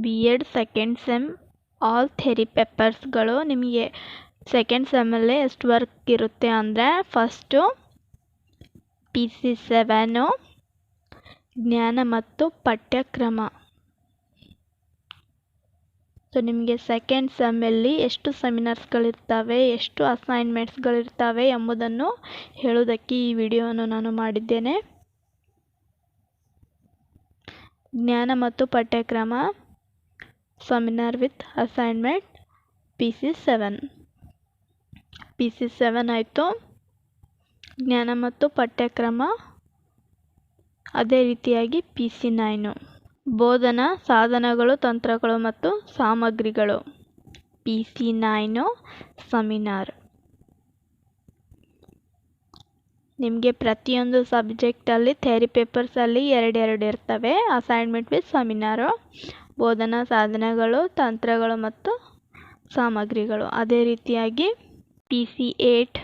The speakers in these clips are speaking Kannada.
B Ed second sem all theory ಪೇಪರ್ಸ್ಗಳು ನಿಮಗೆ ಸೆಕೆಂಡ್ ಸೆಮ್ಮಲ್ಲಿ ಎಷ್ಟು ವರ್ಕ್ ಇರುತ್ತೆ ಅಂದರೆ ಫಸ್ಟು PC7 ಜ್ಞಾನ ಮತ್ತು ಪಠ್ಯಕ್ರಮ. ಸೊ ನಿಮಗೆ ಸೆಕೆಂಡ್ ಸೆಮ್ಮಲ್ಲಿ ಎಷ್ಟು ಸೆಮಿನಾರ್ಸ್ಗಳಿರ್ತವೆ, ಎಷ್ಟು ಅಸೈನ್ಮೆಂಟ್ಸ್ಗಳಿರ್ತವೆ ಎಂಬುದನ್ನು ಹೇಳೋದಕ್ಕೆ ಈ ವಿಡಿಯೋವನ್ನು ನಾನು ಮಾಡಿದ್ದೇನೆ. ಜ್ಞಾನ ಮತ್ತು ಪಠ್ಯಕ್ರಮ ಸೆಮಿನಾರ್ ವಿತ್ ಅಸೈನ್ಮೆಂಟ್ PC7 ಆಯಿತು. ಜ್ಞಾನ ಮತ್ತು ಪಠ್ಯಕ್ರಮ ಅದೇ ರೀತಿಯಾಗಿ PC9. ಬೋಧನಾ ಸಾಧನಗಳು, ತಂತ್ರಗಳು ಮತ್ತು ಸಾಮಗ್ರಿಗಳು PC9 ಸೆಮಿನಾರ್. ನಿಮಗೆ ಪ್ರತಿಯೊಂದು ಸಬ್ಜೆಕ್ಟಲ್ಲಿ ಥಿಯರಿ ಪೇಪರ್ಸಲ್ಲಿ ಎರಡೆರಡು ಇರ್ತವೆ. ಅಸೈನ್ಮೆಂಟ್ ವಿತ್ ಸೆಮಿನಾರು, ಬೋಧನಾ ಸಾಧನಗಳು, ತಂತ್ರಗಳು ಮತ್ತು ಸಾಮಗ್ರಿಗಳು. ಅದೇ ರೀತಿಯಾಗಿ PC8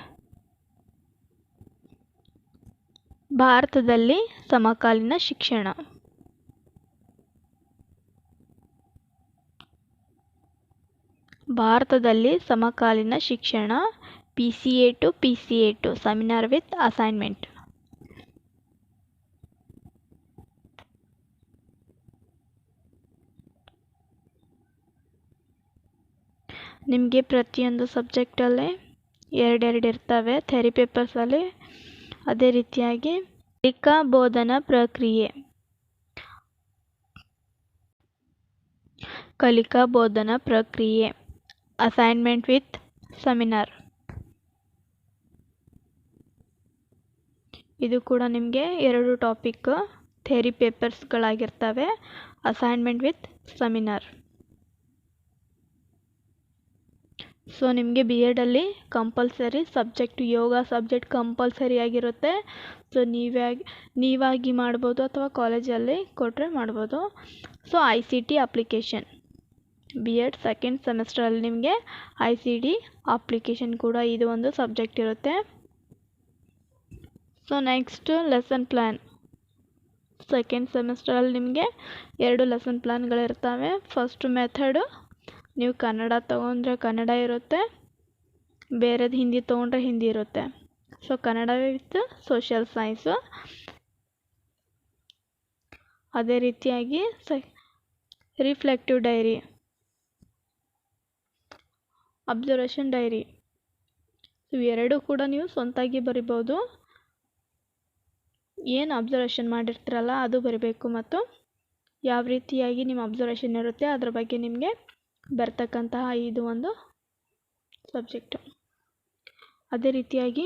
ಭಾರತದಲ್ಲಿ ಸಮಕಾಲೀನ ಶಿಕ್ಷಣ. ಭಾರತದಲ್ಲಿ ಸಮಕಾಲೀನ ಶಿಕ್ಷಣ PC8 ಸೆಮಿನಾರ್ ವಿತ್ ಅಸೈನ್ಮೆಂಟ್. ನಿಮಗೆ ಪ್ರತಿಯೊಂದು ಸಬ್ಜೆಕ್ಟಲ್ಲಿ ಎರಡೆರಡು ಇರ್ತವೆ ಥಿಯರಿ ಪೇಪರ್ಸಲ್ಲಿ. ಅದೇ ರೀತಿಯಾಗಿ ಕಲಿಕಾ ಬೋಧನಾ ಪ್ರಕ್ರಿಯೆ, ಕಲಿಕಾ ಬೋಧನಾ ಪ್ರಕ್ರಿಯೆ ಅಸೈನ್ಮೆಂಟ್ ವಿತ್ ಸೆಮಿನಾರ್. ಇದು ಕೂಡ ನಿಮಗೆ ಎರಡು ಟಾಪಿಕ್ ಥಿಯರಿ ಪೇಪರ್ಸ್ಗಳಾಗಿರ್ತವೆ. Assignment with seminar. ಸೊ ನಿಮಗೆ ಬಿ ಎಡಲ್ಲಿ compulsory subject yoga subject compulsory ಆಗಿರುತ್ತೆ. ಸೊ ನೀವಾಗಿ ಮಾಡ್ಬೋದು ಅಥವಾ ಕಾಲೇಜಲ್ಲಿ ಕೊಟ್ಟರೆ ಮಾಡ್ಬೋದು. So ICT application B Ed second ಸೆಮಿಸ್ಟರಲ್ಲಿ ನಿಮಗೆ ICT ಅಪ್ಲಿಕೇಶನ್ ಕೂಡ ಇದು ಒಂದು ಸಬ್ಜೆಕ್ಟ್ ಇರುತ್ತೆ. So next lesson plan. Second ಸೆಮಿಸ್ಟರಲ್ಲಿ ನಿಮಗೆ 2 ಲೆಸನ್ ಪ್ಲ್ಯಾನ್ಗಳಿರ್ತವೆ. ಫಸ್ಟ್ ಮೆಥಡು, ನೀವು ಕನ್ನಡ ತೊಗೊಂಡ್ರೆ ಕನ್ನಡ ಇರುತ್ತೆ, ಬೇರೆದು ಹಿಂದಿ ತೊಗೊಂಡ್ರೆ ಹಿಂದಿ ಇರುತ್ತೆ. So Kannada with social science. ಅದೇ ರೀತಿಯಾಗಿ ರಿಫ್ಲೆಕ್ಟಿವ್ ಡೈರಿ, ಅಬ್ಸರ್ವೇಷನ್ ಡೈರಿ. ಇವೆರಡೂ ಕೂಡ ನೀವು ಸ್ವಂತಾಗಿ ಬರಿಬೋದು. ಏನು ಅಬ್ಸರ್ವೇಷನ್ ಮಾಡಿರ್ತೀರಲ್ಲ ಅದು ಬರಿಬೇಕು, ಮತ್ತು ಯಾವ ರೀತಿಯಾಗಿ ನಿಮ್ಮ ಅಬ್ಸರ್ವೇಷನ್ ಇರುತ್ತೆ ಅದ್ರ ಬಗ್ಗೆ ನಿಮಗೆ ಬರ್ತಕ್ಕಂತಹ ಇದು ಒಂದು ಸಬ್ಜೆಕ್ಟು. ಅದೇ ರೀತಿಯಾಗಿ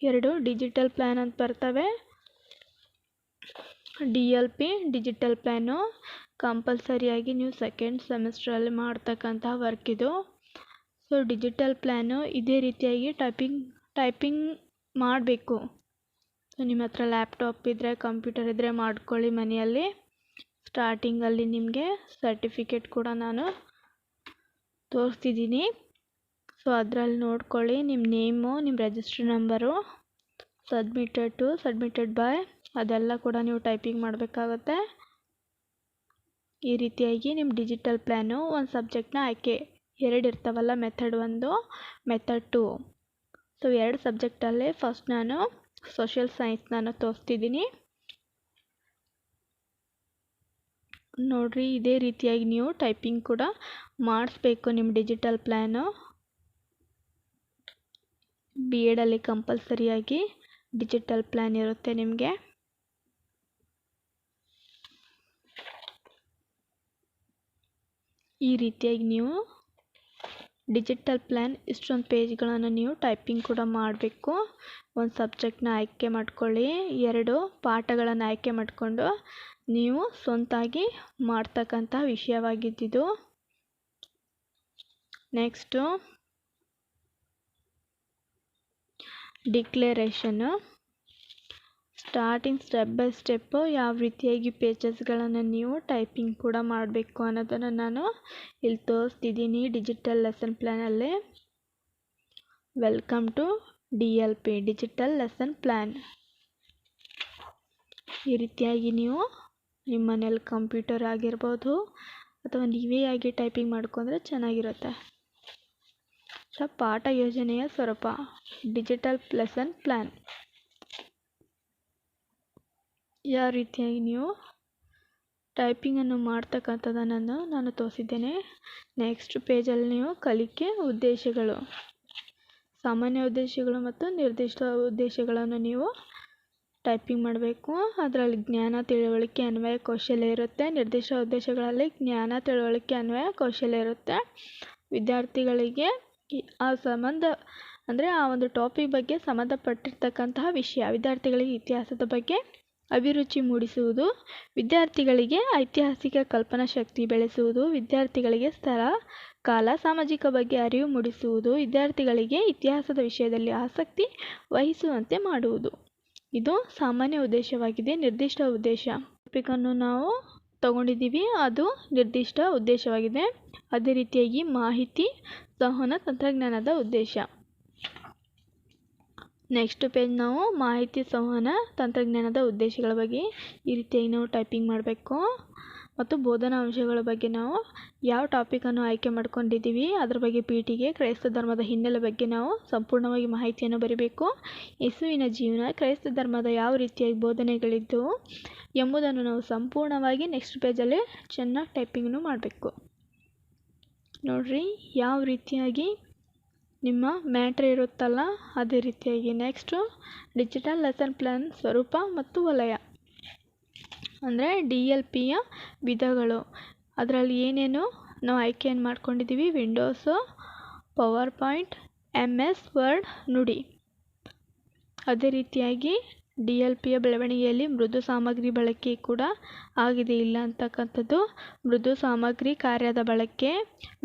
2 ಡಿಜಿಟಲ್ ಪ್ಲ್ಯಾನ್ ಅಂತ ಬರ್ತವೆ. DLP ಡಿಜಿಟಲ್ ಪ್ಲ್ಯಾನು ಕಂಪಲ್ಸರಿಯಾಗಿ ನೀವು ಸೆಕೆಂಡ್ ಸೆಮಿಸ್ಟ್ರಲ್ಲಿ ಮಾಡ್ತಕ್ಕಂತಹ ವರ್ಕ್ ಇದು. ಸೊ ಡಿಜಿಟಲ್ ಪ್ಲ್ಯಾನು ಇದೇ ರೀತಿಯಾಗಿ ಟೈಪಿಂಗ್ ಮಾಡಬೇಕು. ಸೊ ನಿಮ್ಮ ಹತ್ರ ಲ್ಯಾಪ್ಟಾಪ್ ಇದ್ದರೆ, ಕಂಪ್ಯೂಟರ್ ಇದ್ದರೆ ಮಾಡ್ಕೊಳ್ಳಿ ಮನೆಯಲ್ಲಿ. ಸ್ಟಾರ್ಟಿಂಗಲ್ಲಿ ನಿಮಗೆ ಸರ್ಟಿಫಿಕೇಟ್ ಕೂಡ ನಾನು ತೋರಿಸ್ತಿದ್ದೀನಿ. ಸೊ ಅದರಲ್ಲಿ ನೋಡ್ಕೊಳ್ಳಿ ನಿಮ್ಮ ನೇಮು, ನಿಮ್ಮ ರಿಜಿಸ್ಟರ್ ನಂಬರು, ಸಬ್ಮಿಟೆಡ್ ಬೈ ಅದೆಲ್ಲ ಕೂಡ ನೀವು ಟೈಪಿಂಗ್ ಮಾಡಬೇಕಾಗತ್ತೆ. ಈ ರೀತಿಯಾಗಿ ನಿಮ್ಮ ಡಿಜಿಟಲ್ ಪ್ಲ್ಯಾನು ಒಂದು ಸಬ್ಜೆಕ್ಟ್ನ ಆಯ್ಕೆ 2 ಇರ್ತಾವಲ್ಲ, ಮೆಥಡ್ 1, ಮೆಥಡ್ 2. ಸೊ 2 ಸಬ್ಜೆಕ್ಟಲ್ಲೇ ಫಸ್ಟ್ ನಾನು ಸೋಷಿಯಲ್ ಸೈನ್ಸ್ ನಾನು ತೋರಿಸ್ತಿದ್ದೀನಿ. ನೋಡಿರಿ, ಇದೇ ರೀತಿಯಾಗಿ ನೀವು ಟೈಪಿಂಗ್ ಕೂಡ ಮಾಡಿಸ್ಬೇಕು ನಿಮ್ಮ ಡಿಜಿಟಲ್ ಪ್ಲ್ಯಾನು. ಬಿ ಎಡಲ್ಲಿ ಕಂಪಲ್ಸರಿಯಾಗಿ ಡಿಜಿಟಲ್ ಪ್ಲ್ಯಾನ್ ಇರುತ್ತೆ ನಿಮಗೆ. ಈ ರೀತಿಯಾಗಿ ನೀವು ಡಿಜಿಟಲ್ ಪ್ಲ್ಯಾನ್ ಇಷ್ಟೊಂದು ಪೇಜ್ಗಳನ್ನು ನೀವು ಟೈಪಿಂಗ್ ಕೂಡ ಮಾಡಬೇಕು. ಒಂದು ಸಬ್ಜೆಕ್ಟ್ನ ಆಯ್ಕೆ ಮಾಡ್ಕೊಳ್ಳಿ, 2 ಪಾಠಗಳನ್ನು ಆಯ್ಕೆ ಮಾಡಿಕೊಂಡು ನೀವು ಸ್ವಂತಾಗಿ ಮಾಡ್ತಕ್ಕಂಥ ವಿಷಯವಾಗಿದ್ದಿದ್ದು. Next declaration. Starting step by step ಯಾವ ರೀತಿಯಾಗಿ ಪೇಜಸ್ಗಳನ್ನು ನೀವು ಟೈಪಿಂಗ್ ಕೂಡ ಮಾಡಬೇಕು ಅನ್ನೋದನ್ನು ನಾನು ಇಲ್ಲಿ ತೋರಿಸ್ತಿದ್ದೀನಿ ಡಿಜಿಟಲ್ ಲೆಸನ್ ಪ್ಲ್ಯಾನಲ್ಲಿ. Welcome to DLP digital lesson plan. ಈ ರೀತಿಯಾಗಿ ನೀವು ನಿಮ್ಮ ಮನೇಲಿ ಕಂಪ್ಯೂಟರ್ ಆಗಿರ್ಬೋದು ಅಥವಾ ನೀವೇ ಆಗಿ ಟೈಪಿಂಗ್ ಮಾಡ್ಕೊಂಡ್ರೆ ಚೆನ್ನಾಗಿರುತ್ತೆ. ಪಾಠ ಯೋಜನೆಯ ಸ್ವರೂಪ ಡಿಜಿಟಲ್ ಲೆಸನ್ ಪ್ಲ್ಯಾನ್. ಯಾವ ರೀತಿಯಾಗಿ ನೀವು ಟೈಪಿಂಗನ್ನು ಮಾಡ್ತಕ್ಕಂಥದ್ದನ್ನು ನಾನು ತೋರಿಸಿದ್ದೇನೆ. ನೆಕ್ಸ್ಟ್ ಪೇಜಲ್ಲಿ ನೀವು ಕಲಿಕೆ ಉದ್ದೇಶಗಳು, ಸಾಮಾನ್ಯ ಉದ್ದೇಶಗಳು ಮತ್ತು ನಿರ್ದಿಷ್ಟ ಉದ್ದೇಶಗಳನ್ನು ನೀವು ಟೈಪಿಂಗ್ ಮಾಡಬೇಕು. ಅದರಲ್ಲಿ ಜ್ಞಾನ, ತಿಳುವಳಿಕೆ, ಅನ್ವಯ, ಕೌಶಲ್ಯ ಇರುತ್ತೆ. ನಿರ್ದಿಷ್ಟ ಉದ್ದೇಶಗಳಲ್ಲಿ ಜ್ಞಾನ, ತಿಳುವಳಿಕೆ, ಅನ್ವಯ, ಕೌಶಲ್ಯ ಇರುತ್ತೆ. ವಿದ್ಯಾರ್ಥಿಗಳಿಗೆ ಆ ಸಂಬಂಧ ಅಂದರೆ ಆ ಒಂದು ಟಾಪಿಕ್ ಬಗ್ಗೆ ಸಂಬಂಧಪಟ್ಟಿರ್ತಕ್ಕಂತಹ ವಿಷಯ. ವಿದ್ಯಾರ್ಥಿಗಳಿಗೆ ಇತಿಹಾಸದ ಬಗ್ಗೆ ಅಭಿರುಚಿ ಮೂಡಿಸುವುದು, ವಿದ್ಯಾರ್ಥಿಗಳಿಗೆ ಐತಿಹಾಸಿಕ ಕಲ್ಪನಾ ಶಕ್ತಿ ಬೆಳೆಸುವುದು, ವಿದ್ಯಾರ್ಥಿಗಳಿಗೆ ಸ್ಥಳ, ಕಾಲ, ಸಾಮಾಜಿಕ ಬಗ್ಗೆ ಅರಿವು ಮೂಡಿಸುವುದು, ವಿದ್ಯಾರ್ಥಿಗಳಿಗೆ ಇತಿಹಾಸದ ವಿಷಯದಲ್ಲಿ ಆಸಕ್ತಿ ವಹಿಸುವಂತೆ ಮಾಡುವುದು. ಇದು ಸಾಮಾನ್ಯ ಉದ್ದೇಶವಾಗಿದೆ. ನಿರ್ದಿಷ್ಟ ಉದ್ದೇಶ ಟಾಪಿಕನ್ನು ನಾವು ತಗೊಂಡಿದ್ದೀವಿ, ಅದು ನಿರ್ದಿಷ್ಟ ಉದ್ದೇಶವಾಗಿದೆ. ಅದೇ ರೀತಿಯಾಗಿ ಮಾಹಿತಿ ಸಂವಹನ ತಂತ್ರಜ್ಞಾನದ ಉದ್ದೇಶ. ನೆಕ್ಸ್ಟ್ ಪೇಜ್ ನಾವು ಮಾಹಿತಿ ಸಂವಹನ ತಂತ್ರಜ್ಞಾನದ ಉದ್ದೇಶಗಳ ಬಗ್ಗೆ ಈ ರೀತಿಯಾಗಿ ನಾವು ಟೈಪಿಂಗ್ ಮಾಡಬೇಕು. ಮತ್ತು ಬೋಧನಾ ಅಂಶಗಳ ಬಗ್ಗೆ ನಾವು ಯಾವ ಟಾಪಿಕನ್ನು ಆಯ್ಕೆ ಮಾಡ್ಕೊಂಡಿದ್ದೀವಿ ಅದ್ರ ಬಗ್ಗೆ ಪೀಠಿಗೆ, ಕ್ರೈಸ್ತ ಧರ್ಮದ ಹಿನ್ನೆಲೆ ಬಗ್ಗೆ ನಾವು ಸಂಪೂರ್ಣವಾಗಿ ಮಾಹಿತಿಯನ್ನು ಬರೀಬೇಕು. ಯೇಸುವಿನ ಜೀವನ, ಕ್ರೈಸ್ತ ಧರ್ಮದ ಯಾವ ರೀತಿಯಾಗಿ ಬೋಧನೆಗಳಿದ್ದವು ಎಂಬುದನ್ನು ನಾವು ಸಂಪೂರ್ಣವಾಗಿ ನೆಕ್ಸ್ಟ್ ಪೇಜಲ್ಲಿ ಚೆನ್ನಾಗಿ ಟೈಪಿಂಗನ್ನು ಮಾಡಬೇಕು. ನೋಡ್ರಿ ಯಾವ ರೀತಿಯಾಗಿ ನಿಮ್ಮ ಮ್ಯಾಟ್ರ್ ಇರುತ್ತಲ್ಲ ಅದೇ ರೀತಿಯಾಗಿ. ನೆಕ್ಸ್ಟು ಡಿಜಿಟಲ್ ಲೆಸನ್ ಪ್ಲ್ಯಾನ್ ಸ್ವರೂಪ ಮತ್ತು ವಲಯ ಅಂದರೆ DLPಯ ವಿಧಗಳು. ಅದರಲ್ಲಿ ಏನೇನು ನಾವು ಆಯ್ಕೆಯನ್ನು ಮಾಡ್ಕೊಂಡಿದ್ದೀವಿ: windows, power point, MS word, ನುಡಿ. ಅದೇ ರೀತಿಯಾಗಿ DLPಯ ಬೆಳವಣಿಗೆಯಲ್ಲಿ ಮೃದು ಸಾಮಗ್ರಿ ಬಳಕೆ ಕೂಡ ಆಗಿದೆ ಇಲ್ಲ ಅಂತಕ್ಕಂಥದ್ದು. ಮೃದು ಸಾಮಗ್ರಿ ಕಾರ್ಯದ ಬಳಕೆ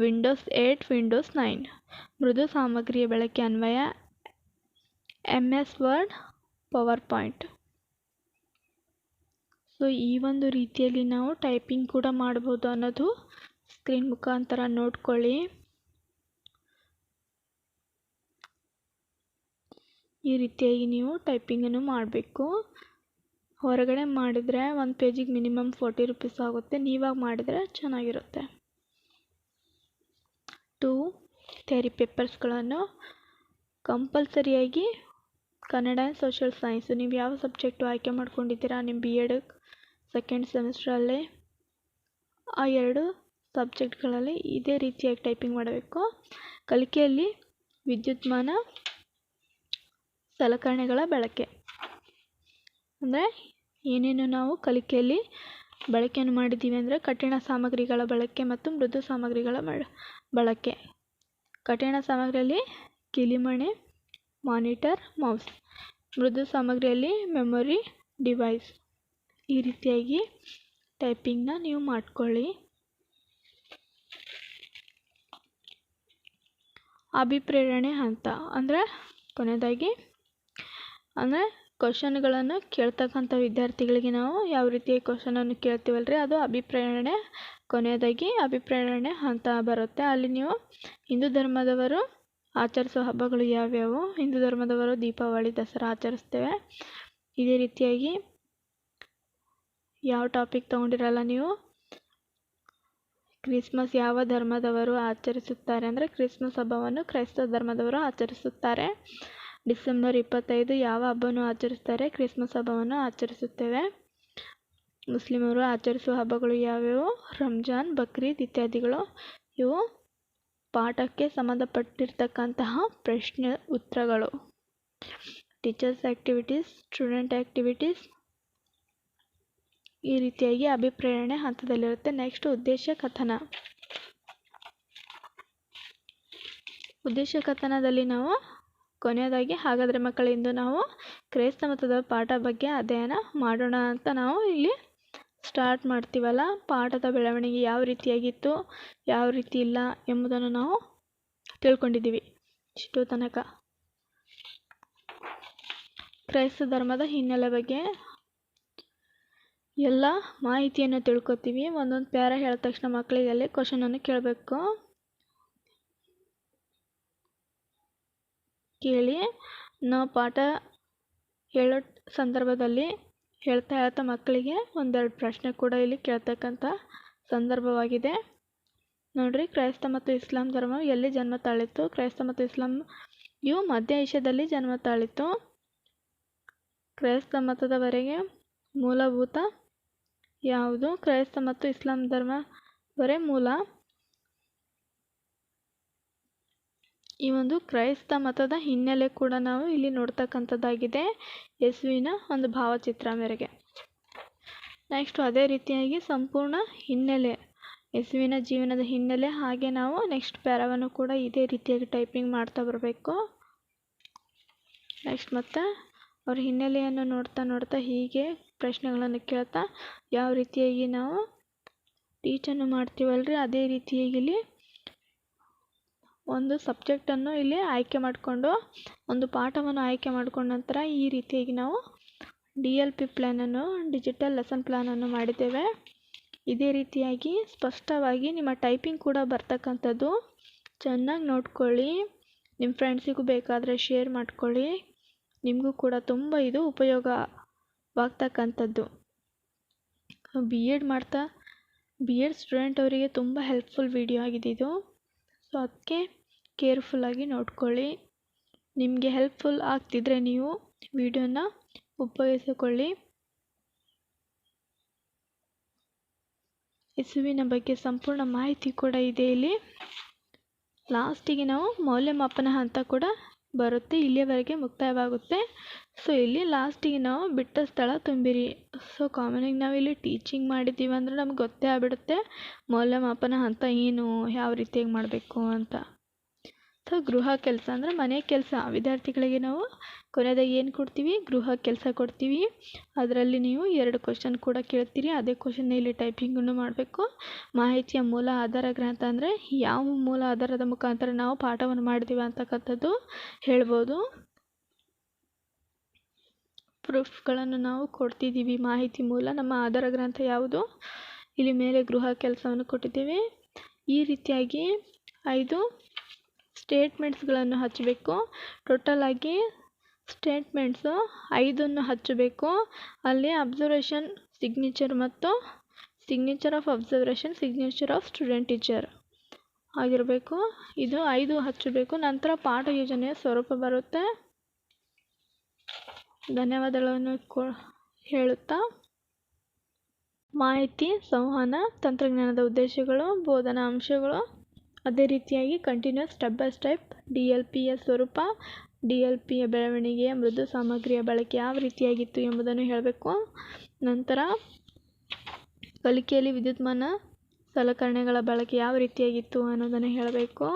ವಿಂಡೋಸ್ 8, ವಿಂಡೋಸ್ 9. ಮೃದು ಸಾಮಗ್ರಿಯ ಬಳಕೆ ಅನ್ವಯ MS word, power point. So ಈ ಒಂದು ರೀತಿಯಲ್ಲಿ ನಾವು ಟೈಪಿಂಗ್ ಕೂಡ ಮಾಡ್ಬೋದು ಅನ್ನೋದು ಸ್ಕ್ರೀನ್ ಮುಖಾಂತರ ನೋಡ್ಕೊಳ್ಳಿ. ಈ ರೀತಿಯಾಗಿ ನೀವು ಟೈಪಿಂಗನ್ನು ಮಾಡಬೇಕು. ಹೊರಗಡೆ ಮಾಡಿದರೆ ಒಂದು ಪೇಜಿಗೆ ಮಿನಿಮಮ್ 40 ರೂಪೀಸ್ ಆಗುತ್ತೆ. ನೀವಾಗ ಮಾಡಿದರೆ ಚೆನ್ನಾಗಿರುತ್ತೆ. 2 ಥಿಯರಿ ಪೇಪರ್ಸ್ಗಳನ್ನು ಕಂಪಲ್ಸರಿಯಾಗಿ ಕನ್ನಡ ಆ್ಯಂಡ್ ಸೋಷಿಯಲ್ ಸೈನ್ಸ್ ನೀವು ಯಾವ ಸಬ್ಜೆಕ್ಟು ಆಯ್ಕೆ ಮಾಡ್ಕೊಂಡಿದ್ದೀರಾ ನಿಮ್ಮ B.Ed ಸೆಕೆಂಡ್ ಸೆಮಿಸ್ಟ್ರಲ್ಲಿ ಆ 2 ಸಬ್ಜೆಕ್ಟ್ಗಳಲ್ಲಿ ಇದೇ ರೀತಿಯಾಗಿ ಟೈಪಿಂಗ್ ಮಾಡಬೇಕು. ಕಲಿಕೆಯಲ್ಲಿ ವಿದ್ಯುನ್ಮಾನ ಸಲಕರಣೆಗಳ ಬಳಕೆ ಅಂದರೆ ಏನೇನು ನಾವು ಕಲಿಕೆಯಲ್ಲಿ ಬಳಕೆಯನ್ನು ಮಾಡಿದ್ದೀವಿ ಅಂದರೆ ಕಠಿಣ ಸಾಮಗ್ರಿಗಳ ಬಳಕೆ ಮತ್ತು ಮೃದು ಸಾಮಗ್ರಿಗಳ ಬಳಕೆ. ಕಠಿಣ ಸಾಮಗ್ರಿಯಲ್ಲಿ ಕಿಲಿಮಣೆ, ಮಾನಿಟರ್, ಮೌಸ್. ಮೃದು ಸಾಮಗ್ರಿಯಲ್ಲಿ ಮೆಮೊರಿ, ಡಿವೈಸ್. ಈ ರೀತಿಯಾಗಿ ಟೈಪಿಂಗ್ನ ನೀವು ಮಾಡ್ಕೊಳ್ಳಿ. ಅಭಿಪ್ರೇರಣೆ ಹಂತ ಅಂದರೆ ಕೊನೆಯದಾಗಿ ಅಂದರೆ ಕ್ವಶನ್ಗಳನ್ನು ಕೇಳ್ತಕ್ಕಂಥ ವಿದ್ಯಾರ್ಥಿಗಳಿಗೆ ನಾವು ಯಾವ ರೀತಿ ಕ್ವಶನನ್ನು ಕೇಳ್ತೀವಲ್ರಿ ಅದು ಅಭಿಪ್ರೇರಣೆ. ಕೊನೆಯದಾಗಿ ಅಭಿಪ್ರೇರಣೆ ಹಂತ ಬರುತ್ತೆ. ಅಲ್ಲಿ ನೀವು ಹಿಂದೂ ಧರ್ಮದವರು ಆಚರಿಸೋ ಹಬ್ಬಗಳು ಯಾವ್ಯಾವು, ಹಿಂದೂ ಧರ್ಮದವರು ದೀಪಾವಳಿ, ದಸರಾ ಆಚರಿಸ್ತೇವೆ. ಇದೇ ರೀತಿಯಾಗಿ ಯಾವ ಟಾಪಿಕ್ ತೊಗೊಂಡಿರಲ್ಲ ನೀವು ಕ್ರಿಸ್ಮಸ್ ಯಾವ ಧರ್ಮದವರು ಆಚರಿಸುತ್ತಾರೆ ಅಂದರೆ ಕ್ರಿಸ್ಮಸ್ ಹಬ್ಬವನ್ನು ಕ್ರೈಸ್ತ ಧರ್ಮದವರು ಆಚರಿಸುತ್ತಾರೆ. ಡಿಸೆಂಬರ್ 25 ಯಾವ ಹಬ್ಬವನ್ನು ಆಚರಿಸ್ತಾರೆ, ಕ್ರಿಸ್ಮಸ್ ಹಬ್ಬವನ್ನು ಆಚರಿಸುತ್ತೇವೆ. ಮುಸ್ಲಿಮರು ಆಚರಿಸುವ ಹಬ್ಬಗಳು ಯಾವ್ಯಾವು, ರಂಜಾನ್, ಬಕ್ರೀದ್ ಇತ್ಯಾದಿಗಳು. ಇವು ಪಾಠಕ್ಕೆ ಸಂಬಂಧಪಟ್ಟಿರ್ತಕ್ಕಂತಹ ಪ್ರಶ್ನೆ ಉತ್ತರಗಳು. Teachers activities, student activities. ಈ ರೀತಿಯಾಗಿ ಅಭಿಪ್ರೇರಣೆ ಹಂತದಲ್ಲಿರುತ್ತೆ. ನೆಕ್ಸ್ಟ್ ಉದ್ದೇಶ ಕಥನ. ಉದ್ದೇಶ ಕಥನದಲ್ಲಿ ನಾವು ಕೊನೆಯದಾಗಿ ಹಾಗಾದರೆ ಮಕ್ಕಳಿಂದು ನಾವು ಕ್ರೈಸ್ತ ಮತದ ಪಾಠ ಬಗ್ಗೆ ಅಧ್ಯಯನ ಮಾಡೋಣ ಅಂತ ನಾವು ಇಲ್ಲಿ ಸ್ಟಾರ್ಟ್ ಮಾಡ್ತೀವಲ್ಲ. ಪಾಠದ ಬೆಳವಣಿಗೆ ಯಾವ ರೀತಿಯಾಗಿತ್ತು, ಯಾವ ರೀತಿ ಇಲ್ಲ ಎಂಬುದನ್ನು ನಾವು ತಿಳ್ಕೊಂಡಿದ್ದೀವಿ ಇಷ್ಟು ತನಕ. ಕ್ರೈಸ್ತ ಧರ್ಮದ ಹಿನ್ನೆಲೆ ಬಗ್ಗೆ ಎಲ್ಲ ಮಾಹಿತಿಯನ್ನು ತಿಳ್ಕೊತೀವಿ. ಒಂದೊಂದು ಪ್ಯಾರ ಹೇಳಿದ ತಕ್ಷಣ ಮಕ್ಕಳಿಗೆ ಅಲ್ಲಿ ಕ್ವಶನನ್ನು ಕೇಳಬೇಕು. ಕೇಳಿ ನಾವು ಪಾಠ ಹೇಳೋ ಸಂದರ್ಭದಲ್ಲಿ ಹೇಳ್ತಾ ಮಕ್ಕಳಿಗೆ ಒಂದೆರಡು ಪ್ರಶ್ನೆ ಕೂಡ ಇಲ್ಲಿ ಕೇಳ್ತಕ್ಕಂಥ ಸಂದರ್ಭವಾಗಿದೆ. ನೋಡ್ರಿ, ಕ್ರೈಸ್ತ ಮತ್ತು ಇಸ್ಲಾಂ ಧರ್ಮ ಎಲ್ಲಿ ಜನ್ಮ ತಾಳಿತ್ತು? ಕ್ರೈಸ್ತ ಮತ್ತು ಇಸ್ಲಾಂ ಇವು ಮಧ್ಯ ಏಷ್ಯಾದಲ್ಲಿ ಜನ್ಮ ತಾಳಿತ್ತು. ಕ್ರೈಸ್ತ ಮತದವರೆಗೆ ಮೂಲಭೂತ ಯಾವುದು? ಕ್ರೈಸ್ತ ಮತ್ತು ಇಸ್ಲಾಂ ಧರ್ಮವರೇ ಮೂಲ. ಈ ಒಂದು ಕ್ರೈಸ್ತ ಮತದ ಹಿನ್ನೆಲೆ ಕೂಡ ನಾವು ಇಲ್ಲಿ ನೋಡ್ತಕ್ಕಂಥದ್ದಾಗಿದೆ, ಯೇಸುವಿನ ಒಂದು ಭಾವಚಿತ್ರ ಮೇರೆಗೆ. ನೆಕ್ಸ್ಟ್ ಅದೇ ರೀತಿಯಾಗಿ ಸಂಪೂರ್ಣ ಹಿನ್ನೆಲೆ, ಯೇಸುವಿನ ಜೀವನದ ಹಿನ್ನೆಲೆ, ಹಾಗೆ ನಾವು ನೆಕ್ಸ್ಟ್ ಪ್ಯಾರಾವನ್ನು ಕೂಡ ಇದೇ ರೀತಿಯಾಗಿ ಟೈಪಿಂಗ್ ಮಾಡ್ತಾ ಬರಬೇಕು. ನೆಕ್ಸ್ಟ್ ಮತ್ತೆ ಅವ್ರ ಹಿನ್ನೆಲೆಯನ್ನು ನೋಡ್ತಾ ಹೀಗೆ ಪ್ರಶ್ನೆಗಳನ್ನು ಕೇಳ್ತಾ ಯಾವ ರೀತಿಯಾಗಿ ನಾವು ಟೀಚನ್ನು ಮಾಡ್ತೀವಲ್ರಿ, ಅದೇ ರೀತಿಯಾಗಿ ಇಲ್ಲಿ ಒಂದು ಸಬ್ಜೆಕ್ಟನ್ನು ಇಲ್ಲಿ ಆಯ್ಕೆ ಮಾಡಿಕೊಂಡು, ಒಂದು ಪಾಠವನ್ನು ಆಯ್ಕೆ ಮಾಡ್ಕೊಂಡ ನಂತರ ಈ ರೀತಿಯಾಗಿ ನಾವು DLP ಪ್ಲ್ಯಾನನ್ನು, ಡಿಜಿಟಲ್ ಲೆಸನ್ ಪ್ಲ್ಯಾನನ್ನು ಮಾಡಿದ್ದೇವೆ. ಇದೇ ರೀತಿಯಾಗಿ ಸ್ಪಷ್ಟವಾಗಿ ನಿಮ್ಮ ಟೈಪಿಂಗ್ ಕೂಡ ಬರ್ತಕ್ಕಂಥದ್ದು. ಚೆನ್ನಾಗಿ ನೋಡ್ಕೊಳ್ಳಿ, ನಿಮ್ಮ ಫ್ರೆಂಡ್ಸಿಗೂ ಬೇಕಾದರೆ ಶೇರ್ ಮಾಡ್ಕೊಳ್ಳಿ, ನಿಮಗೂ ಕೂಡ ತುಂಬ ಇದು ಉಪಯೋಗವಾಗ್ತಕ್ಕಂಥದ್ದು. ಬಿ ಎಡ್ ಸ್ಟೂಡೆಂಟ್ ಅವರಿಗೆ ತುಂಬ ಹೆಲ್ಪ್ಫುಲ್ ವಿಡಿಯೋ ಆಗಿದೆ ಇದು. ಸೊ ಅದಕ್ಕೆ ಕೇರ್ಫುಲ್ಲಾಗಿ ನೋಡ್ಕೊಳ್ಳಿ. ನಿಮಗೆ ಹೆಲ್ಪ್ಫುಲ್ ಆಗ್ತಿದ್ರೆ ನೀವು ವಿಡಿಯೋನ ಉಪಯೋಗಿಸಿಕೊಳ್ಳಿ. ಯೇಸುವಿನ ಬಗ್ಗೆ ಸಂಪೂರ್ಣ ಮಾಹಿತಿ ಕೂಡ ಇದೆ ಇಲ್ಲಿ. ಲಾಸ್ಟಿಗೆ ನಾವು ಮೌಲ್ಯಮಾಪನ ಹಂತ ಕೂಡ ಬರುತ್ತೆ, ಇಲ್ಲಿಯವರೆಗೆ ಮುಕ್ತಾಯವಾಗುತ್ತೆ. ಸೊ ಇಲ್ಲಿ ಲಾಸ್ಟಿಗೆ ನಾವು ಬಿಟ್ಟ ಸ್ಥಳ ತುಂಬಿರಿ. ಸೊ ಕಾಮನಾಗಿ ನಾವು ಇಲ್ಲಿ ಟೀಚಿಂಗ್ ಮಾಡಿದ್ದೀವಿ ಅಂದರೆ ನಮ್ಗೆ ಗೊತ್ತೇ ಆಗ್ಬಿಡುತ್ತೆ ಮೌಲ್ಯಮಾಪನ ಹಂತ ಏನು, ಯಾವ ರೀತಿಯಾಗಿ ಮಾಡಬೇಕು ಅಂತ. ಸೊ ಗೃಹ ಕೆಲಸ ಅಂದರೆ ಮನೆ ಕೆಲಸ, ವಿದ್ಯಾರ್ಥಿಗಳಿಗೆ ನಾವು ಕೊನೆಯದಾಗಿ ಏನು ಕೊಡ್ತೀವಿ? ಗೃಹ ಕೆಲಸ ಕೊಡ್ತೀವಿ. ಅದರಲ್ಲಿ ನೀವು 2 ಕ್ವಶನ್ ಕೂಡ ಕೇಳ್ತೀರಿ, ಅದೇ ಕ್ವಶನ್ನ ಇಲ್ಲಿ ಟೈಪಿಂಗನ್ನು ಮಾಡಬೇಕು. ಮಾಹಿತಿಯ ಮೂಲ ಆಧಾರ ಗ್ರಂಥ ಅಂದರೆ ಯಾವ ಮೂಲ ಆಧಾರದ ಮುಖಾಂತರ ನಾವು ಪಾಠವನ್ನು ಮಾಡಿದ್ದೀವಿ ಅಂತಕ್ಕಂಥದ್ದು ಹೇಳ್ಬೋದು. ಪ್ರೂಫ್ಗಳನ್ನು ನಾವು ಕೊಡ್ತಿದ್ದೀವಿ. ಮಾಹಿತಿ ಮೂಲ ನಮ್ಮ ಆಧಾರ ಗ್ರಂಥ ಯಾವುದು? ಇಲ್ಲಿ ಮೇಲೆ ಗೃಹ ಕೆಲಸವನ್ನು ಕೊಟ್ಟಿದ್ದೀವಿ. ಈ ರೀತಿಯಾಗಿ 5 ಸ್ಟೇಟ್ಮೆಂಟ್ಸ್ಗಳನ್ನು ಹಚ್ಚಬೇಕು. ಟೋಟಲ್ ಆಗಿ ಸ್ಟೇಟ್ಮೆಂಟ್ಸು 5 ಹಚ್ಚಬೇಕು. ಅಲ್ಲಿ ಅಬ್ಸರ್ವೇಷನ್ ಸಿಗ್ನೇಚರ್ ಮತ್ತು signature of observation, signature of student teacher ಆಗಿರಬೇಕು. ಇದು 5 ಹಚ್ಚಬೇಕು. ನಂತರ ಪಾಠ ಯೋಜನೆಯ ಸ್ವರೂಪ ಬರುತ್ತೆ. ಧನ್ಯವಾದಗಳನ್ನು ಹೇಳುತ್ತಾ, ಮಾಹಿತಿ ಸಂವಹನ ತಂತ್ರಜ್ಞಾನದ ಉದ್ದೇಶಗಳು, ಬೋಧನಾ ಅಂಶಗಳು, ಅದೇ ರೀತಿಯಾಗಿ ಕಂಟಿನ್ಯೂಸ್ ಸ್ಟೆಪ್ ಬೈ ಸ್ಟೆಪ್ DLPಯ ಸ್ವರೂಪ, DLPಯ ಬೆಳವಣಿಗೆಯ ಮೃದು ಸಾಮಗ್ರಿಯ ಬಳಕೆ ಯಾವ ರೀತಿಯಾಗಿತ್ತು ಎಂಬುದನ್ನು ಹೇಳಬೇಕು. ನಂತರ ಕಲಿಕೆಯಲ್ಲಿ ವಿದ್ಯುನ್ಮಾನ ಸಲಕರಣೆಗಳ ಬಳಕೆ ಯಾವ ರೀತಿಯಾಗಿತ್ತು ಅನ್ನೋದನ್ನು ಹೇಳಬೇಕು.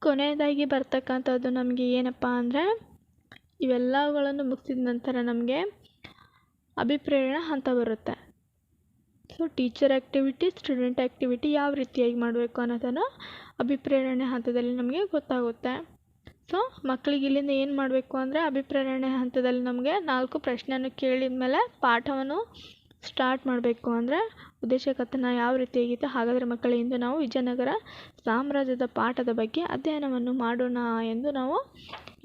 ಕೊನೆಯದಾಗಿ ಬರ್ತಕ್ಕಂಥದ್ದು ನಮಗೆ ಏನಪ್ಪ ಅಂದರೆ, ಇವೆಲ್ಲಗಳನ್ನು ಮುಗಿಸಿದ ನಂತರ ನಮಗೆ ಅಭಿಪ್ರೇರಣೆ ಹಂತ ಬರುತ್ತೆ. So teacher activity, student activity ಯಾವ ರೀತಿಯಾಗಿ ಮಾಡಬೇಕು ಅನ್ನೋದನ್ನು ಅಭಿಪ್ರೇರಣೆ ಹಂತದಲ್ಲಿ ನಮಗೆ ಗೊತ್ತಾಗುತ್ತೆ. ಸೊ ಮಕ್ಕಳಿಗೆ ಇಲ್ಲಿಂದ ಏನು ಮಾಡಬೇಕು ಅಂದರೆ, ಅಭಿಪ್ರೇರಣೆ ಹಂತದಲ್ಲಿ ನಮಗೆ 4 ಪ್ರಶ್ನೆಯನ್ನು ಕೇಳಿದ ಮೇಲೆ ಪಾಠವನ್ನು ಸ್ಟಾರ್ಟ್ ಮಾಡಬೇಕು. ಅಂದರೆ ಉದ್ದೇಶ ಕಥನ ಯಾವ ರೀತಿಯಾಗಿತ್ತು? ಹಾಗಾದರೆ ಮಕ್ಕಳೇ, ಇಂದು ನಾವು ವಿಜಯನಗರ ಸಾಮ್ರಾಜ್ಯದ ಪಾಠದ ಬಗ್ಗೆ ಅಧ್ಯಯನವನ್ನು ಮಾಡೋಣ ಎಂದು ನಾವು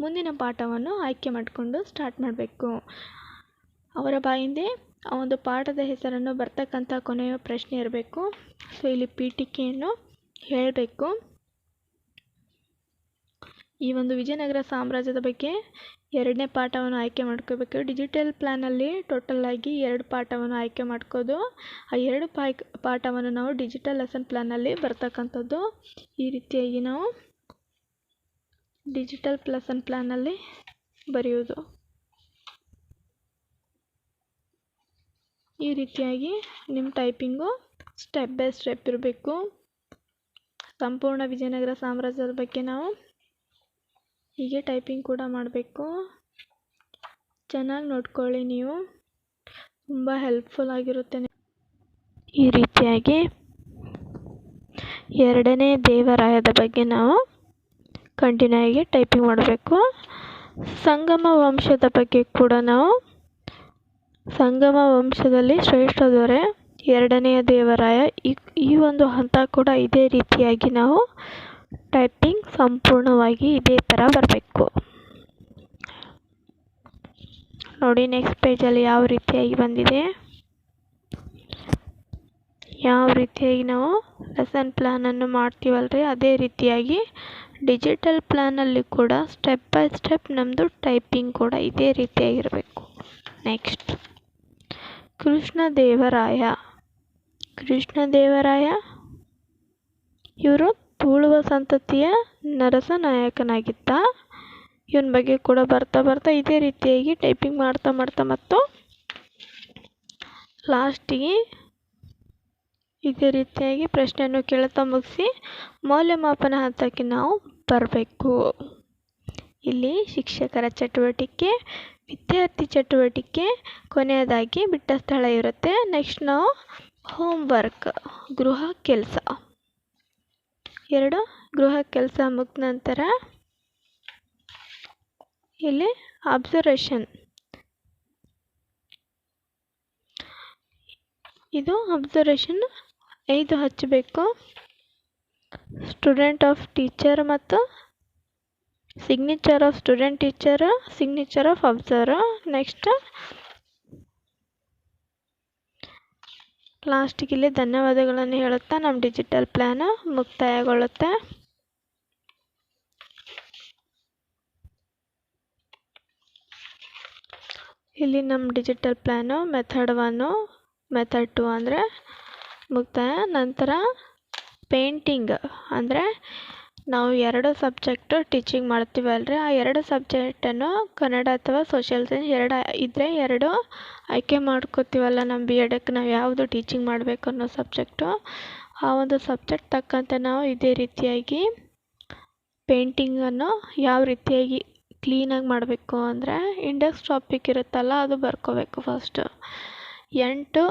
ಮುಂದಿನ ಪಾಠವನ್ನು ಆಯ್ಕೆ ಮಾಡಿಕೊಂಡು ಸ್ಟಾರ್ಟ್ ಮಾಡಬೇಕು. ಅವರ ಬಾಯಿಂದೆ ಆ ಒಂದು ಪಾಠದ ಹೆಸರನ್ನು ಬರ್ತಕ್ಕಂಥ ಕೊನೆಯ ಪ್ರಶ್ನೆ ಇರಬೇಕು. ಸೊ ಇಲ್ಲಿ ಪೀಠಿಕೆಯನ್ನು ಹೇಳಬೇಕು. ಈ ಒಂದು ವಿಜಯನಗರ ಸಾಮ್ರಾಜ್ಯದ ಬಗ್ಗೆ 2ನೇ ಪಾಠವನ್ನು ಆಯ್ಕೆ ಮಾಡ್ಕೋಬೇಕು. ಡಿಜಿಟಲ್ ಪ್ಲ್ಯಾನಲ್ಲಿ ಟೋಟಲ್ ಆಗಿ 2 ಪಾಠವನ್ನು ಆಯ್ಕೆ ಮಾಡ್ಕೋದು. ಆ 2 ಪಾಠವನ್ನು ನಾವು ಡಿಜಿಟಲ್ ಲೆಸನ್ ಪ್ಲ್ಯಾನಲ್ಲಿ ಬರ್ತಕ್ಕಂಥದ್ದು. ಈ ರೀತಿಯಾಗಿ ನಾವು ಡಿಜಿಟಲ್ ಲೆಸನ್ ಪ್ಲ್ಯಾನಲ್ಲಿ ಬರೆಯೋದು. ಈ ರೀತಿಯಾಗಿ ನಿಮ್ಮ ಟೈಪಿಂಗು ಸ್ಟೆಪ್ ಬೈ ಸ್ಟೆಪ್ ಇರಬೇಕು. ಸಂಪೂರ್ಣ ವಿಜಯನಗರ ಸಾಮ್ರಾಜ್ಯದ ಬಗ್ಗೆ ನಾವು ಹೀಗೆ ಟೈಪಿಂಗ್ ಕೂಡ ಮಾಡಬೇಕು. ಚೆನ್ನಾಗಿ ನೋಡ್ಕೊಳ್ಳಿ, ನೀವು ತುಂಬ ಹೆಲ್ಪ್ಫುಲ್ ಆಗಿರುತ್ತೆ. ಈ ರೀತಿಯಾಗಿ 2ನೇ ದೇವರಾಯದ ಬಗ್ಗೆ ನಾವು ಕಂಟಿನ್ಯೂ ಆಗಿ ಟೈಪಿಂಗ್ ಮಾಡಬೇಕು. ಸಂಗಮ ವಂಶದ ಬಗ್ಗೆ ಕೂಡ ನಾವು, ಸಂಗಮ ವಂಶದಲ್ಲಿ ಶ್ರೇಷ್ಠ ದೊರೆ 2ನೇ ದೇವರಾಯ, ಈ ಒಂದು ಹಂತ ಕೂಡ ಇದೇ ರೀತಿಯಾಗಿ ನಾವು ಟೈಪಿಂಗ್ ಸಂಪೂರ್ಣವಾಗಿ ಇದೇ ಥರ ಬರಬೇಕು. ನೋಡಿ ನೆಕ್ಸ್ಟ್ ಪೇಜಲ್ಲಿ ಯಾವ ರೀತಿಯಾಗಿ ಬಂದಿದೆ. ಯಾವ ರೀತಿಯಾಗಿ ನಾವು ಲೆಸನ್ ಪ್ಲ್ಯಾನನ್ನು ಮಾಡ್ತೀವಲ್ರಿ ಅದೇ ರೀತಿಯಾಗಿ ಡಿಜಿಟಲ್ ಪ್ಲ್ಯಾನಲ್ಲಿ ಕೂಡ ಸ್ಟೆಪ್ ಬೈ ಸ್ಟೆಪ್ ನಮ್ಮದು ಟೈಪಿಂಗ್ ಕೂಡ ಇದೇ ರೀತಿಯಾಗಿರಬೇಕು. ನೆಕ್ಸ್ಟ್ ಕೃಷ್ಣದೇವರಾಯ ಇವರು ತುಳುವ ಸಂತತಿಯ ನರಸನಾಯಕನಾಗಿದ್ದ. ಇವನ ಬಗ್ಗೆ ಕೂಡ ಬರ್ತಾ ಇದೇ ರೀತಿಯಾಗಿ ಟೈಪಿಂಗ್ ಮಾಡ್ತಾ ಮತ್ತು ಲಾಸ್ಟಿಗೆ ಇದೇ ರೀತಿಯಾಗಿ ಪ್ರಶ್ನೆಯನ್ನು ಕೇಳ್ತಾ ಮುಗಿಸಿ ಮೌಲ್ಯಮಾಪನ ಹಂತಕ್ಕೆ ನಾವು ಬರಬೇಕು. ಇಲ್ಲಿ ಶಿಕ್ಷಕರ ಚಟುವಟಿಕೆ, ವಿದ್ಯಾರ್ಥಿ ಚಟುವಟಿಕೆ, ಕೊನೆಯದಾಗಿ ಬಿಟ್ಟ ಸ್ಥಳ ಇರುತ್ತೆ. ನೆಕ್ಸ್ಟ್ ನಾವು ಹೋಮ್ವರ್ಕ್, ಗೃಹ ಕೆಲಸ. 2 ಗೃಹ ಕೆಲಸ ಮುಗಿದ ನಂತರ ಇಲ್ಲಿ ಅಬ್ಸರ್ವೇಷನ್. ಇದು ಅಬ್ಸರ್ವೇಷನ್ 5 ಹಚ್ಚಬೇಕು. ಸ್ಟೂಡೆಂಟ್ ಆಫ್ ಟೀಚರ್ ಮತ್ತು signature of student teacher, signature of observer. Next ಲಾಸ್ಟಿಗೆ ಇಲ್ಲಿ ಧನ್ಯವಾದಗಳನ್ನು ಹೇಳುತ್ತಾ ನಮ್ಮ ಡಿಜಿಟಲ್ ಪ್ಲ್ಯಾನ್ ಮುಕ್ತಾಯಗೊಳ್ಳುತ್ತೆ. ಇಲ್ಲಿ ನಮ್ಮ ಡಿಜಿಟಲ್ ಪ್ಲ್ಯಾನು ಮೆಥಡ್ 1, ಮೆಥಡ್ 2 ಅಂದರೆ ಮುಕ್ತಾಯ. ನಂತರ ಪೇಂಟಿಂಗ್ ಅಂದರೆ ನಾವು 2 ಸಬ್ಜೆಕ್ಟು ಟೀಚಿಂಗ್ ಮಾಡ್ತೀವಲ್ರಿ, ಆ 2 ಸಬ್ಜೆಕ್ಟನ್ನು ಕನ್ನಡ ಅಥವಾ ಸೋಷಿಯಲ್ ಸೈನ್ಸ್ 2 ಇದ್ದರೆ 2 ಆಯ್ಕೆ ಮಾಡ್ಕೋತೀವಲ್ಲ ನಮ್ಮ ಬಿ ಎಡಕ್ಕೆ ನಾವು ಯಾವುದು ಟೀಚಿಂಗ್ ಮಾಡಬೇಕು ಅನ್ನೋ ಸಬ್ಜೆಕ್ಟು. ಆ ಒಂದು ಸಬ್ಜೆಕ್ಟ್ ತಕ್ಕಂತೆ ನಾವು ಇದೇ ರೀತಿಯಾಗಿ ಪೇಂಟಿಂಗನ್ನು ಯಾವ ರೀತಿಯಾಗಿ ಕ್ಲೀನಾಗಿ ಮಾಡಬೇಕು ಅಂದರೆ ಇಂಡೆಕ್ಸ್ ಟಾಪಿಕ್ ಇರುತ್ತಲ್ಲ ಅದು ಬರ್ಕೋಬೇಕು. ಫಸ್ಟು 8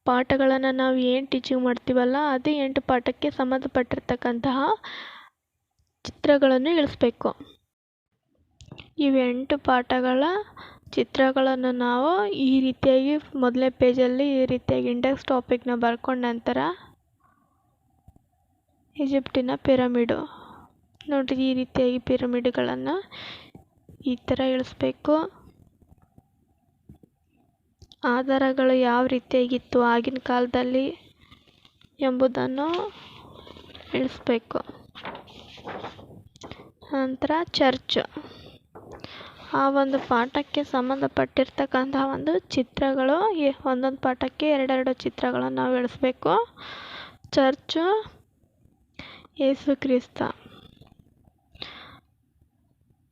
ಪಾಠಗಳನ್ನು ನಾವು ಏನು ಟೀಚಿಂಗ್ ಮಾಡ್ತೀವಲ್ಲ ಅದೇ 8 ಪಾಠಕ್ಕೆ ಸಂಬಂಧಪಟ್ಟಿರ್ತಕ್ಕಂತಹ ಚಿತ್ರಗಳನ್ನು ಇಳಿಸ್ಬೇಕು. ಇವು 8 ಪಾಠಗಳ ಚಿತ್ರಗಳನ್ನು ನಾವು ಈ ರೀತಿಯಾಗಿ ಮೊದಲನೇ ಪೇಜಲ್ಲಿ ಈ ರೀತಿಯಾಗಿ ಇಂಡೆಕ್ಸ್ ಟಾಪಿಕ್ನ ಬರ್ಕೊಂಡ ನಂತರ ಈಜಿಪ್ಟಿನ ಪಿರಮಿಡು ನೋಡಿರಿ, ಈ ರೀತಿಯಾಗಿ ಪಿರಮಿಡ್ಗಳನ್ನು ಈ ಥರ ಇಳಿಸ್ಬೇಕು. ಆಧಾರಗಳು ಯಾವ ರೀತಿಯಾಗಿತ್ತು ಆಗಿನ ಕಾಲದಲ್ಲಿ ಎಂಬುದನ್ನು ಇಳಿಸ್ಬೇಕು. ನಂತರ ಚರ್ಚ್, ಆ ಒಂದು ಪಾಠಕ್ಕೆ ಸಂಬಂಧಪಟ್ಟಿರ್ತಕ್ಕಂತಹ ಒಂದು ಚಿತ್ರಗಳು, ಒಂದೊಂದು ಪಾಠಕ್ಕೆ 2 ಚಿತ್ರಗಳನ್ನು ನಾವು ಇಳಿಸ್ಬೇಕು. ಚರ್ಚು, ಯೇಸು ಕ್ರಿಸ್ತ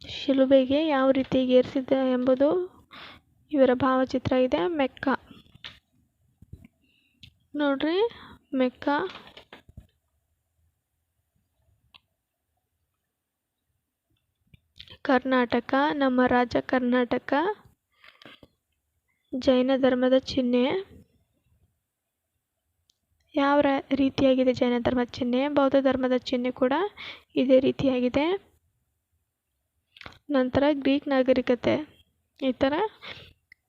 ಶಿಲುಬೆಗೆ ಯಾವ ರೀತಿಯಾಗಿ ಏರಿಸಿದ ಎಂಬುದು ಇವರ ಭಾವಚಿತ್ರ ಇದೆ. ಮೆಕ್ಕಾ ನೋಡ್ರಿ, ಮೆಕ್ಕಾ ಕರ್ನಾಟಕ, ನಮ್ಮ ರಾಜ್ಯ ಕರ್ನಾಟಕ. ಜೈನ ಧರ್ಮದ ಚಿಹ್ನೆ ಯಾವ ರೀತಿಯಾಗಿದೆ, ಜೈನ ಧರ್ಮದ ಚಿಹ್ನೆ. ಬೌದ್ಧ ಧರ್ಮದ ಚಿಹ್ನೆ ಕೂಡ ಇದೇ ರೀತಿಯಾಗಿದೆ. ನಂತರ ಗ್ರೀಕ್ ನಾಗರಿಕತೆ, ಈ ಥರ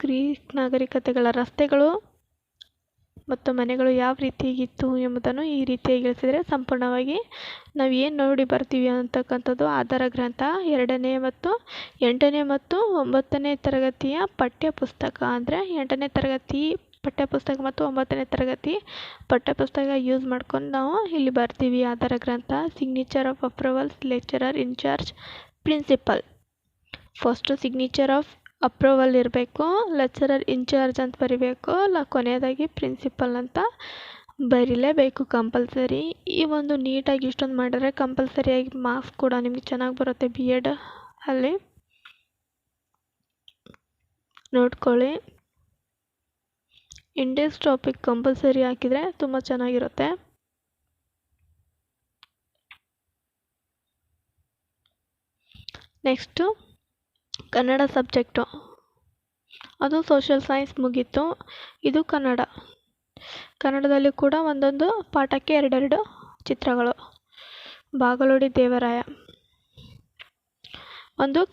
ಗ್ರೀಕ್ ನಾಗರಿಕತೆಗಳ ರಸ್ತೆಗಳು ಮತ್ತು ಮನೆಗಳು ಯಾವ ರೀತಿಯಾಗಿತ್ತು ಎಂಬುದನ್ನು ಈ ರೀತಿಯಾಗಿ ಇಳಿಸಿದರೆ ಸಂಪೂರ್ಣವಾಗಿ ನಾವು ಏನು ನೋಡಿ ಬರ್ತೀವಿ ಅಂತಕ್ಕಂಥದ್ದು ಆಧಾರ ಗ್ರಂಥ 2ನೇ ಮತ್ತು 8ನೇ ಮತ್ತು 9ನೇ ತರಗತಿಯ ಪಠ್ಯಪುಸ್ತಕ. ಅಂದರೆ 8ನೇ ತರಗತಿ ಪಠ್ಯಪುಸ್ತಕ ಮತ್ತು 9ನೇ ತರಗತಿ ಪಠ್ಯಪುಸ್ತಕ ಯೂಸ್ ಮಾಡ್ಕೊಂಡು ನಾವು ಇಲ್ಲಿ ಬರ್ತೀವಿ ಆಧಾರ ಗ್ರಂಥ. Signature of approvals, lecturer incharge, principal. First signature of approval ಇರಬೇಕು, ಲೆಕ್ಚರರ್ ಇನ್ಚಾರ್ಜ್ ಅಂತ ಬರಿಬೇಕು, ಕೊನೆಯದಾಗಿ ಪ್ರಿನ್ಸಿಪಲ್ ಅಂತ ಬರೀಲೇಬೇಕು ಕಂಪಲ್ಸರಿ. ಈ ಒಂದು ನೀಟಾಗಿ ಇಷ್ಟೊಂದು ಮಾಡಿದ್ರೆ ಕಂಪಲ್ಸರಿಯಾಗಿ ಮಾರ್ಕ್ಸ್ ಕೂಡ ನಿಮಗೆ ಚೆನ್ನಾಗಿ ಬರುತ್ತೆ ಬಿ ಎಡ್ ಅಲ್ಲಿ, ನೋಡ್ಕೊಳ್ಳಿ. ಇಂಡೆಕ್ಸ್ ಟಾಪಿಕ್ ಕಂಪಲ್ಸರಿ ಹಾಕಿದರೆ ತುಂಬ ಚೆನ್ನಾಗಿರುತ್ತೆ. ನೆಕ್ಸ್ಟು ಕನ್ನಡ ಸಬ್ಜೆಕ್ಟು, ಅದು ಸೋಷಿಯಲ್ ಸೈನ್ಸ್ ಮುಗೀತು. ಇದು ಕನ್ನಡದಲ್ಲಿ ಕೂಡ ಒಂದೊಂದು ಪಾಠಕ್ಕೆ 2 ಚಿತ್ರಗಳು. ಬಾಗಲೋಡಿ ದೇವರಾಯ ಒಂದು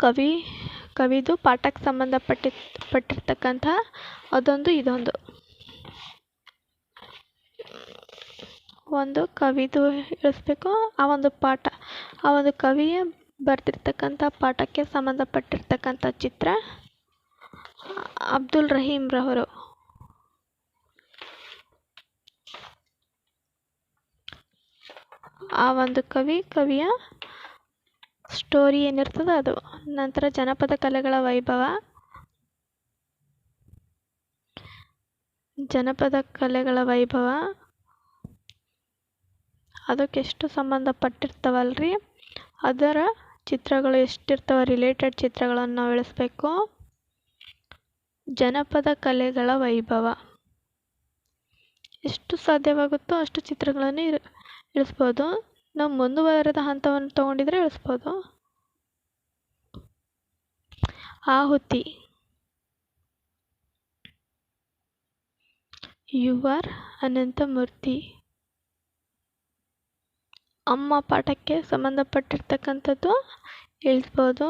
ಕವಿದು ಪಾಠಕ್ಕೆ ಸಂಬಂಧಪಟ್ಟಿರ್ತಕ್ಕಂಥ ಅದೊಂದು, ಇದೊಂದು ಒಂದು ಕವಿದು ಇಳಿಸ್ಬೇಕು. ಆ ಒಂದು ಪಾಠ, ಆ ಒಂದು ಕವಿಯ ಬರ್ತಿರ್ತಕ್ಕಂಥ ಪಾಠಕ್ಕೆ ಸಂಬಂಧಪಟ್ಟಿರ್ತಕ್ಕಂಥ ಚಿತ್ರ ಅಬ್ದುಲ್ ರಹೀಮ್ ರವರು. ಆ ಒಂದು ಕವಿಯ ಸ್ಟೋರಿ ಏನಿರ್ತದೆ ಅದು. ನಂತರ ಜನಪದ ಕಲೆಗಳ ವೈಭವ. ಅದಕ್ಕೆಷ್ಟು ಸಂಬಂಧಪಟ್ಟಿರ್ತಾವಲ್ರಿ, ಅದರ ಚಿತ್ರಗಳು ಎಷ್ಟಿರ್ತಾವ, ರಿಲೇಟೆಡ್ ಚಿತ್ರಗಳನ್ನು ನಾವು ಇಳಿಸ್ಬೇಕು. ಜನಪದ ಕಲೆಗಳ ವೈಭವ ಎಷ್ಟು ಸಾಧ್ಯವಾಗುತ್ತೋ ಅಷ್ಟು ಚಿತ್ರಗಳನ್ನು ಇಳಿಸ್ಬೋದು. ನಾವು ಮುಂದುವರೆದ ಹಂತವನ್ನು ತಗೊಂಡಿದ್ರೆ ಇಳಿಸ್ಬೋದು. ಆಹುತಿ, ಯುವರ್ ಅನಂತಮೂರ್ತಿ. ಅಮ್ಮ ಪಾಠಕ್ಕೆ ಸಂಬಂಧಪಟ್ಟಿರ್ತಕ್ಕಂಥದ್ದು ಇಳಿಸ್ಬೋದು.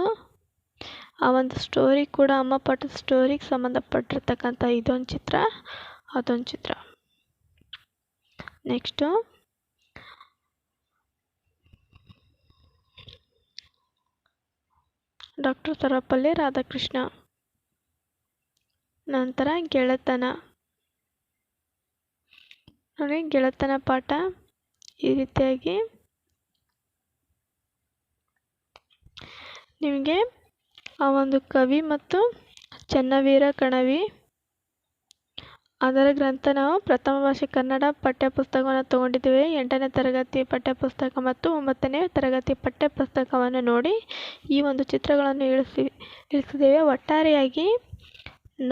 ಆ ಒಂದು ಸ್ಟೋರಿ ಕೂಡ ಅಮ್ಮ ಪಾಠದ ಸ್ಟೋರಿಗೆ ಸಂಬಂಧಪಟ್ಟಿರ್ತಕ್ಕಂಥ ಇದೊಂದು ಚಿತ್ರ, ಅದೊಂದು ಚಿತ್ರ. Next doctor Sarvepalli Radhakrishna. ನಂತರ ಗೆಳೆತನ. ನೋಡಿ, ಗೆಳೆತನ ಪಾಠ ಈ ರೀತಿಯಾಗಿ ನಿಮಗೆ ಆ ಒಂದು ಕವಿ ಮತ್ತು ಚೆನ್ನವೀರ ಕಣವಿ ಅದರ ಗ್ರಂಥ ನಾವು ಪ್ರಥಮ ಭಾಷೆ ಕನ್ನಡ ಪಠ್ಯಪುಸ್ತಕವನ್ನು ತಗೊಂಡಿದ್ದೇವೆ. 8ನೇ ತರಗತಿ ಪಠ್ಯಪುಸ್ತಕ ಮತ್ತು 9ನೇ ತರಗತಿ ಪಠ್ಯಪುಸ್ತಕವನ್ನು ನೋಡಿ ಈ ಒಂದು ಚಿತ್ರಗಳನ್ನು ಇಳಿಸಿದ್ದೇವೆ. ಒಟ್ಟಾರೆಯಾಗಿ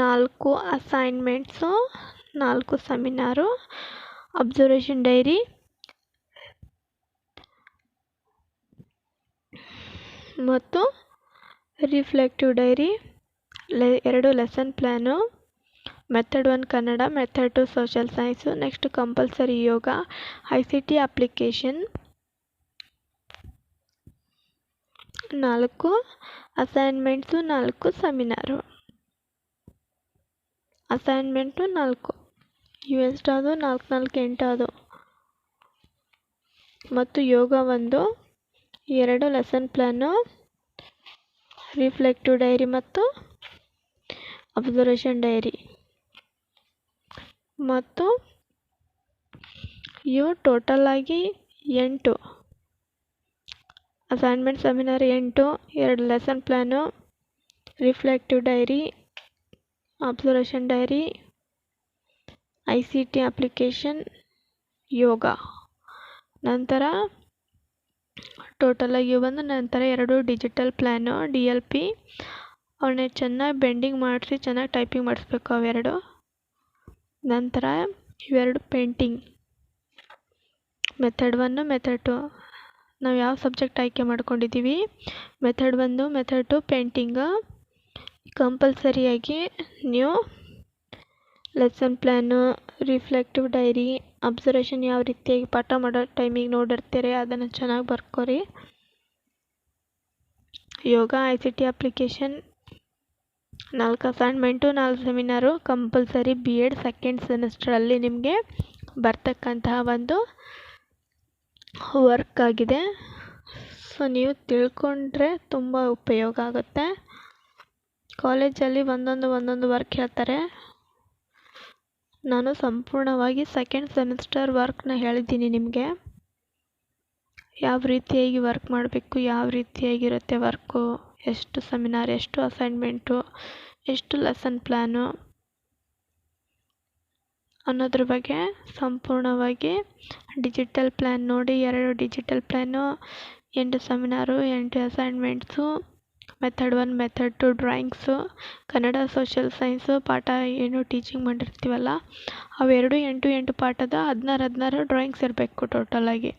4 ಅಸೈನ್ಮೆಂಟ್ಸು, 4 ಸೆಮಿನಾರು, ಅಬ್ಸರ್ವೇಷನ್ ಡೈರಿ ಮತ್ತು reflective diary, 2 lesson plan, method 1 Kannada, method 2 social science, next compulsory yoga, ICT application, 4 assignments, 4 seminar. Assignment 4 ಇವು ಎಷ್ಟಾದವು? 4 4 8 ಅದು. ಮತ್ತು yoga 1, 2 lesson plan, reflective diary ಮತ್ತು ಅಬ್ಸರ್ವೇಷನ್ ಡೈರಿ. ಮತ್ತು ಇವು ಟೋಟಲ್ ಆಗಿ 8 assignment, seminar 8, 2 lesson plan, reflective diary, observation diary, ICT application, yoga. ನಂತರ ಟೋಟಲಾಗಿ ಬಂದು ನಂತರ 2 ಡಿಜಿಟಲ್ ಪ್ಲ್ಯಾನು, DLP. ಅವನ್ನ ಚೆನ್ನಾಗಿ ಬೆಂಡಿಂಗ್ ಮಾಡಿಸಿ ಚೆನ್ನಾಗಿ ಟೈಪಿಂಗ್ ಮಾಡಿಸ್ಬೇಕು ಅವೆರಡು. ನಂತರ ಇವೆರಡು ಪೇಂಟಿಂಗ್, ಮೆಥಡ್ 1, ಮೆಥಡ್ 2. ನಾವು ಯಾವ ಸಬ್ಜೆಕ್ಟ್ ಆಯ್ಕೆ ಮಾಡ್ಕೊಂಡಿದ್ದೀವಿ? Method 1, method 2 painting. ಕಂಪಲ್ಸರಿಯಾಗಿ ನೀವು lesson plan, reflective diary, observation ಯಾವ ರೀತಿಯಾಗಿ ಪಾಠ ಮಾಡೋ ಟೈಮಿಗೆ ನೋಡಿರ್ತೀರಿ ಅದನ್ನು ಚೆನ್ನಾಗಿ ಬರ್ಕೋರಿ. Yoga, ICT application, 4 assignment, 4 seminar, compulsory B.Ed second ಸೆಮಿಸ್ಟ್ರಲ್ಲಿ ನಿಮಗೆ ಬರ್ತಕ್ಕಂತಹ ಒಂದು ವರ್ಕ್ ಆಗಿದೆ. ಸೊ ನೀವು ತಿಳ್ಕೊಂಡ್ರೆ ತುಂಬ ಉಪಯೋಗ ಆಗುತ್ತೆ. ಕಾಲೇಜಲ್ಲಿ ಒಂದೊಂದು ವರ್ಕ್ ಹೇಳ್ತಾರೆ. ನಾನು ಸಂಪೂರ್ಣವಾಗಿ ಸೆಕೆಂಡ್ ಸೆಮಿಸ್ಟರ್ ವರ್ಕ್ನ ಹೇಳಿದ್ದೀನಿ ನಿಮಗೆ. ಯಾವ ರೀತಿಯಾಗಿ ವರ್ಕ್ ಮಾಡಬೇಕು, ಯಾವ ರೀತಿಯಾಗಿರುತ್ತೆ ವರ್ಕು, ಎಷ್ಟು ಸೆಮಿನಾರ್, ಎಷ್ಟು ಅಸೈನ್ಮೆಂಟು, ಎಷ್ಟು ಲೆಸನ್ ಪ್ಲ್ಯಾನು ಅನ್ನೋದ್ರ ಬಗ್ಗೆ ಸಂಪೂರ್ಣವಾಗಿ ಡಿಜಿಟಲ್ ಪ್ಲ್ಯಾನ್ ನೋಡಿ. 2 digital plan, 8 ಸೆಮಿನಾರು, 8 assignments, method 1, method 2 drawings, Kannada social science ಪಾಠ ಏನು ಟೀಚಿಂಗ್ ಮಾಡಿರ್ತೀವಲ್ಲ ಅವೆರಡು 8 ಪಾಠದ 16 ಡ್ರಾಯಿಂಗ್ಸ್ ಇರಬೇಕು ಟೋಟಲಾಗಿ.